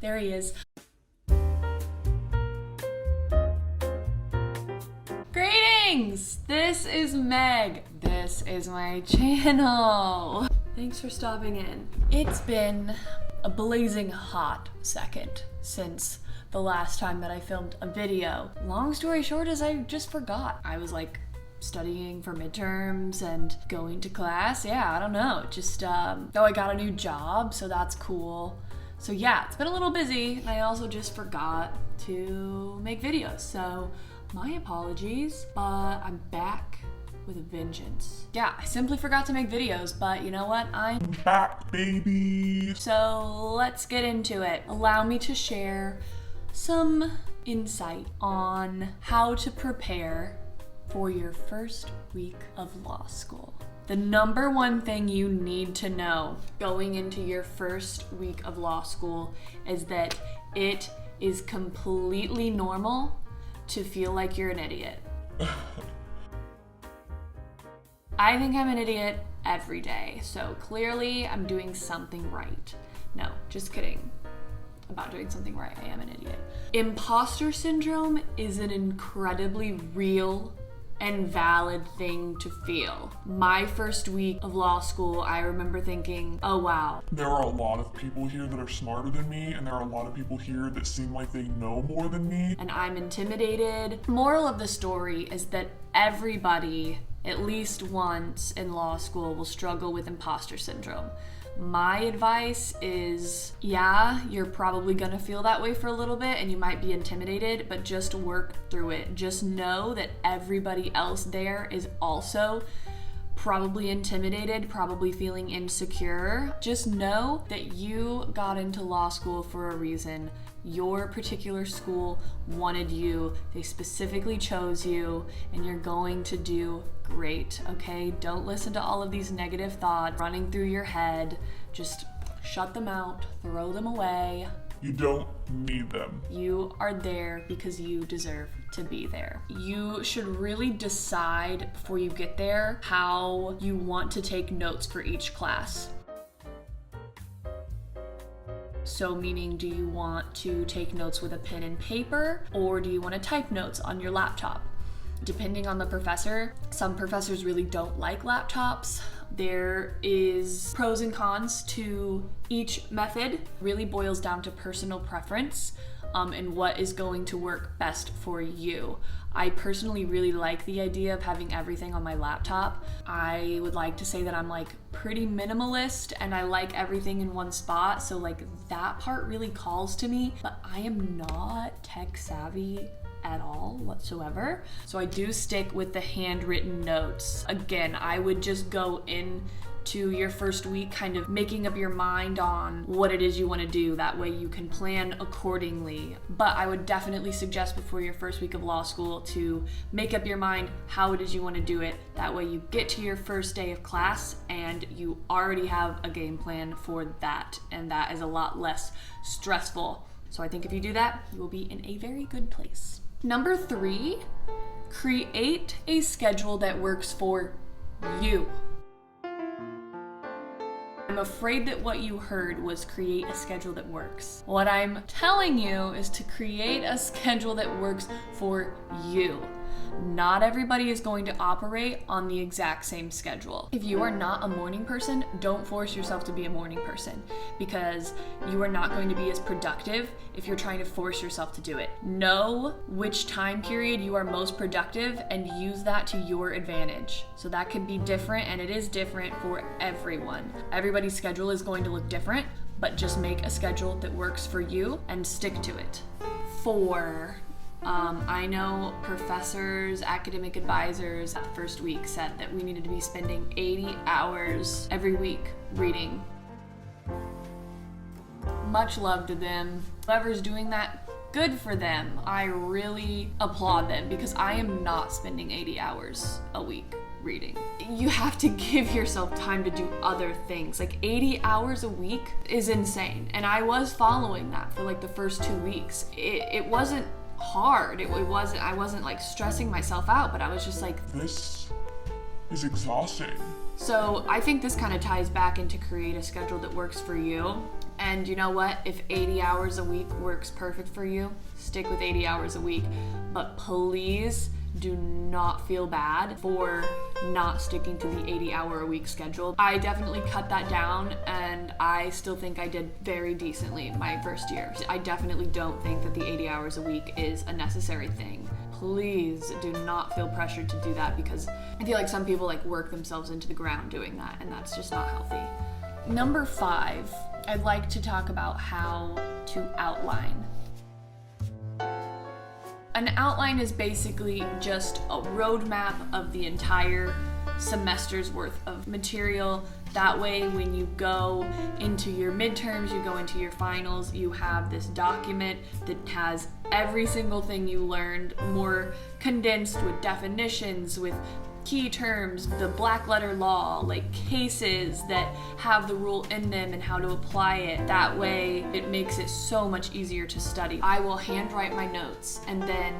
There he is. Greetings! This is Meg. This is my channel. Thanks for stopping in. It's been a blazing hot second since the last time that I filmed a video. Long story short is I just forgot. I was like studying for midterms and going to class. Yeah, I don't know. Just, I got a new job, so that's cool. So yeah, it's been a little busy, and I also just forgot to make videos. So my apologies, but I'm back with a vengeance. Yeah, I simply forgot to make videos, but you know what? I'm back, baby. So let's get into it. Allow me to share some insight on how to prepare for your first week of law school. The number one thing you need to know going into your first week of law school is that it is completely normal to feel like you're an idiot. I think I'm an idiot every day, so clearly I'm doing something right. No, just kidding. About doing something right, I am an idiot. Imposter syndrome is an incredibly real and valid thing to feel. My first week of law school, I remember thinking, oh wow. There are a lot of people here that are smarter than me, and there are a lot of people here that seem like they know more than me. And I'm intimidated. Moral of the story is that everybody, at least once in law school, will struggle with imposter syndrome. My advice is, yeah, you're probably gonna feel that way for a little bit and you might be intimidated, but just work through it. Just know that everybody else there is also probably intimidated, probably feeling insecure. Just know that you got into law school for a reason. Your particular school wanted you, they specifically chose you, and you're going to do great, okay? Don't listen to all of these negative thoughts running through your head. Just shut them out, throw them away. You don't need them. You are there because you deserve to be there. You should really decide before you get there how you want to take notes for each class. So meaning, do you want to take notes with a pen and paper, or do you want to type notes on your laptop? Depending on the professor, some professors really don't like laptops. There is pros and cons to each method. Really boils down to personal preference and what is going to work best for you. I personally really like the idea of having everything on my laptop. I would like to say that I'm like pretty minimalist and I like everything in one spot, so like that part really calls to me, but I am not tech savvy at all whatsoever. So I do stick with the handwritten notes. Again, I would just go into your first week kind of making up your mind on what it is you want to do. That way you can plan accordingly. But I would definitely suggest before your first week of law school to make up your mind how it is you want to do it. That way you get to your first day of class and you already have a game plan for that. And that is a lot less stressful. So I think if you do that, you will be in a very good place. Number 3, create a schedule that works for you. I'm afraid that what you heard was create a schedule that works. What I'm telling you is to create a schedule that works for you. Not everybody is going to operate on the exact same schedule. If you are not a morning person, don't force yourself to be a morning person because you are not going to be as productive if you're trying to force yourself to do it. Know which time period you are most productive and use that to your advantage. So that could be different, and it is different for everyone. Everybody's schedule is going to look different, but just make a schedule that works for you and stick to it. 4, I know professors, academic advisors that first week said that we needed to be spending 80 hours every week reading. Much love to them. Whoever's doing that, good for them. I really applaud them because I am not spending 80 hours a week reading. You have to give yourself time to do other things. Like 80 hours a week is insane. And I was following that for like the first 2 weeks. It wasn't hard. I wasn't like stressing myself out, but I was just like, this is exhausting. So I think this kind of ties back into create a schedule that works for you. And you know what? If 80 hours a week works perfect for you, stick with 80 hours a week. But please do not feel bad for not sticking to the 80-hour-a-week schedule. I definitely cut that down, and I still think I did very decently my first year. I definitely don't think that the 80 hours a week is a necessary thing. Please do not feel pressured to do that, because I feel like some people like work themselves into the ground doing that, and that's just not healthy. Number 5, I'd like to talk about how to outline. An outline is basically just a roadmap of the entire semester's worth of material. That way, when you go into your midterms, you go into your finals, you have this document that has every single thing you learned, more condensed with definitions, with key terms, the black letter law, like cases that have the rule in them and how to apply it. That way, it makes it so much easier to study. I will handwrite my notes, and then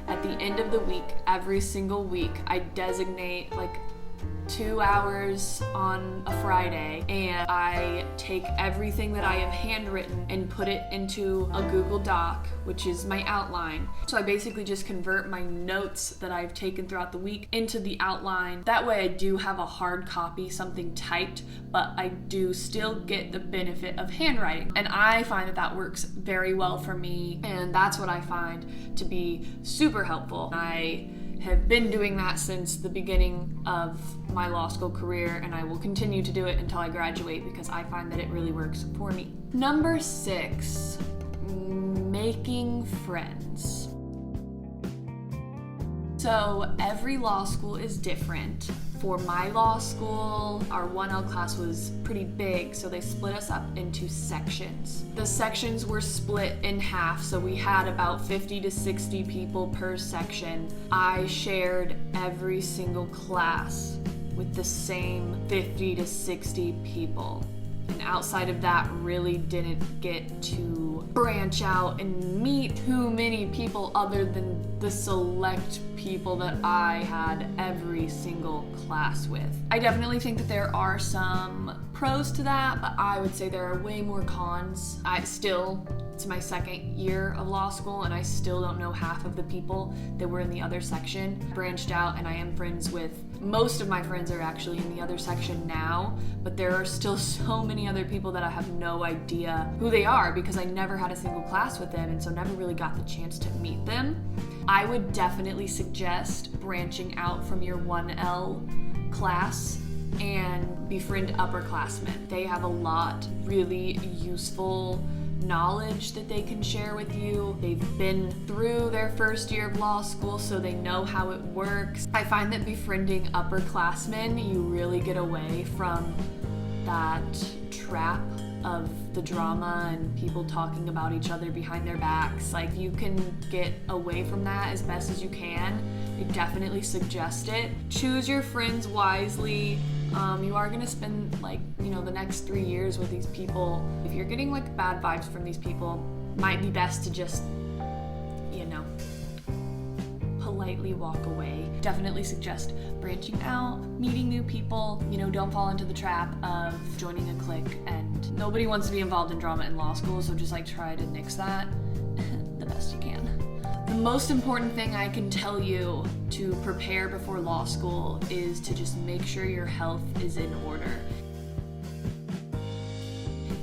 at the end of the week, every single week, I designate like 2 hours on a Friday, and I take everything that I have handwritten and put it into a Google Doc, which is my outline. So I basically just convert my notes that I've taken throughout the week into the outline. That way I do have a hard copy, something typed, but I do still get the benefit of handwriting. And I find that that works very well for me, and that's what I find to be super helpful. I have been doing that since the beginning of my law school career, and I will continue to do it until I graduate because I find that it really works for me. Number 6, making friends. So every law school is different. For my law school, our 1L class was pretty big, so they split us up into sections. The sections were split in half, so we had about 50 to 60 people per section. I shared every single class with the same 50 to 60 people. And outside of that, really didn't get to branch out and meet too many people other than the select people that I had every single class with. I definitely think that there are some pros to that, but I would say there are way more cons. It's my second year of law school, and I still don't know half of the people that were in the other section. Branched out, and I am friends with most of my friends are actually in the other section now, but there are still so many other people that I have no idea who they are because I never had a single class with them, and so never really got the chance to meet them. I would definitely suggest branching out from your 1L class and befriend upperclassmen. They have a lot really useful knowledge that they can share with you. They've been through their first year of law school, so they know how it works. I find that befriending upperclassmen, you really get away from that trap of the drama and people talking about each other behind their backs. Like, you can get away from that as best as you can. I definitely suggest it. Choose your friends wisely. You are going to spend the next 3 years with these people. If you're getting bad vibes from these people, might be best to just, politely walk away. Definitely suggest branching out, meeting new people. Don't fall into the trap of joining a clique, and nobody wants to be involved in drama in law school, so just try to nix that the best you can. The most important thing I can tell you to prepare before law school is to just make sure your health is in order.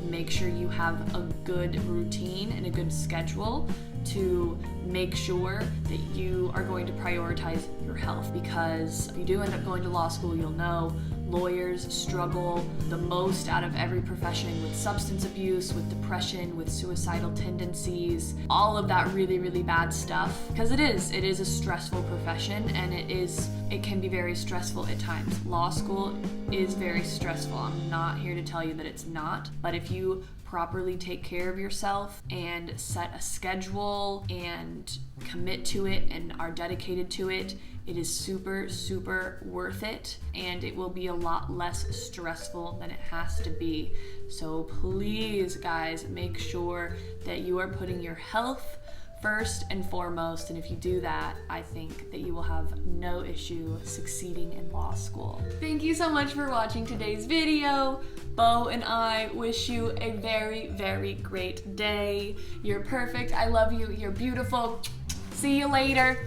Make sure you have a good routine and a good schedule to make sure that you are going to prioritize your health, because if you do end up going to law school, you'll know lawyers struggle the most out of every profession with substance abuse, with depression, with suicidal tendencies, all of that really, really bad stuff. Because it is a stressful profession, and it can be very stressful at times. Law school is very stressful. I'm not here to tell you that it's not, but if you properly take care of yourself and set a schedule and commit to it and are dedicated to it, it is super, super worth it, and it will be a lot less stressful than it has to be. So please, guys, make sure that you are putting your health first and foremost, and if you do that, I think that you will have no issue succeeding in law school. Thank you so much for watching today's video. Bo and I wish you a very, very great day. You're perfect. I love you. You're beautiful. See you later.